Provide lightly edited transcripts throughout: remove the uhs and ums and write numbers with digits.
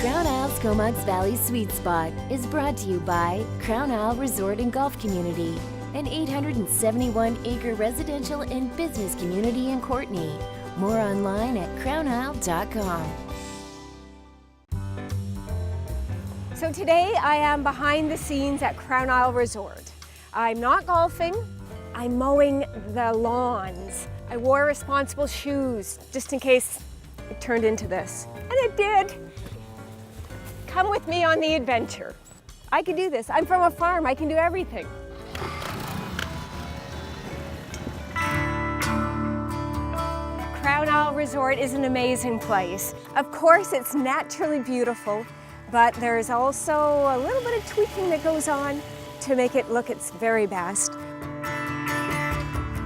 Crown Isle's Comox Valley Sweet Spot is brought to you by Crown Isle Resort and Golf Community, an 871-acre residential and business community in Courtenay. More online at crownisle.com. So today I am behind the scenes at Crown Isle Resort. I'm not golfing, I'm mowing the lawns. I wore responsible shoes just in case it turned into this. And it did. Come with me on the adventure. I can do this. I'm from a farm, I can do everything. Crown Isle Resort is an amazing place. Of course, it's naturally beautiful, but there's also a little bit of tweaking that goes on to make it look its very best.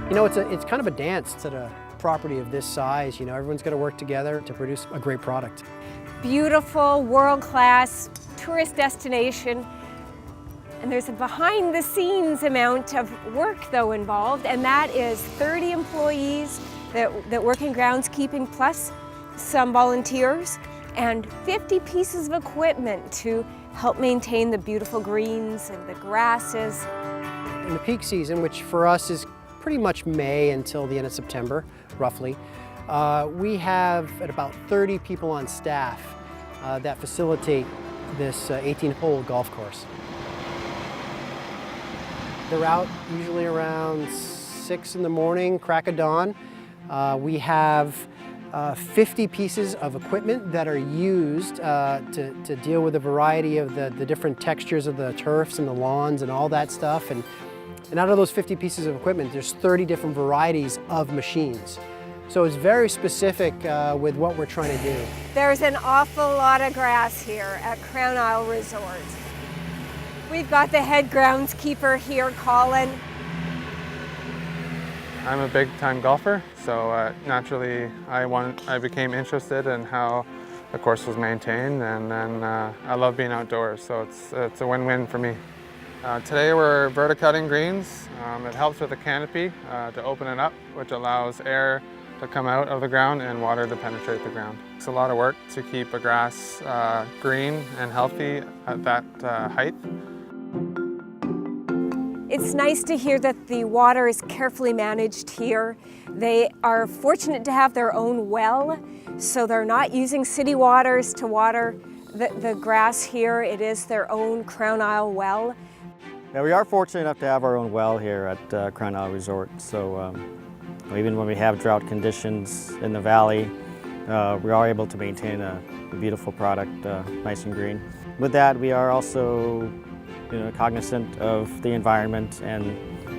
You know, it's kind of a dance to the property of this size. You know, everyone's got to work together to produce a great product. Beautiful, world-class tourist destination. And there's a behind-the-scenes amount of work, though, involved, and that is 30 employees that work in groundskeeping, plus some volunteers, and 50 pieces of equipment to help maintain the beautiful greens and the grasses. In the peak season, which for us is pretty much May until the end of September, roughly, we have about 30 people on staff that facilitate this 18-hole golf course. They're out usually around 6 in the morning, crack of dawn. We have 50 pieces of equipment that are used to deal with a variety of the different textures of the turfs and the lawns and all that stuff. And out of those 50 pieces of equipment, there's 30 different varieties of machines. So it's very specific with what we're trying to do. There's an awful lot of grass here at Crown Isle Resort. We've got the head groundskeeper here, Colin. I'm a big-time golfer, so naturally I became interested in how the course was maintained, and then I love being outdoors, so it's a win-win for me. Today we're verticutting greens. It helps with the canopy to open it up, which allows air to come out of the ground and water to penetrate the ground. It's a lot of work to keep a grass green and healthy at that height. It's nice to hear that the water is carefully managed here. They are fortunate to have their own well, so they're not using city waters to water the grass here. It is their own Crown Isle well. Yeah, we are fortunate enough to have our own well here at Crown Isle Resort. So even when we have drought conditions in the valley, we are able to maintain a beautiful product, nice and green. With that, we are also cognizant of the environment, and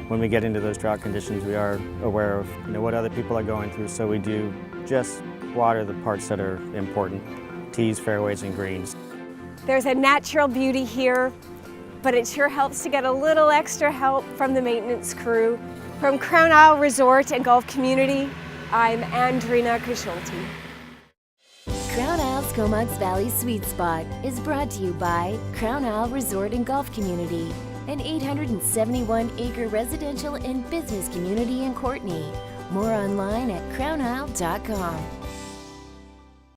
when we get into those drought conditions, we are aware of what other people are going through. So we do just water the parts that are important: tees, fairways, and greens. There's a natural beauty here, but it sure helps to get a little extra help from the maintenance crew. From Crown Isle Resort and Golf Community, I'm Andrena Koch-Schulte. Crown Isle's Comox Valley Sweet Spot is brought to you by Crown Isle Resort and Golf Community, an 871-acre residential and business community in Courtenay. More online at crownisle.com.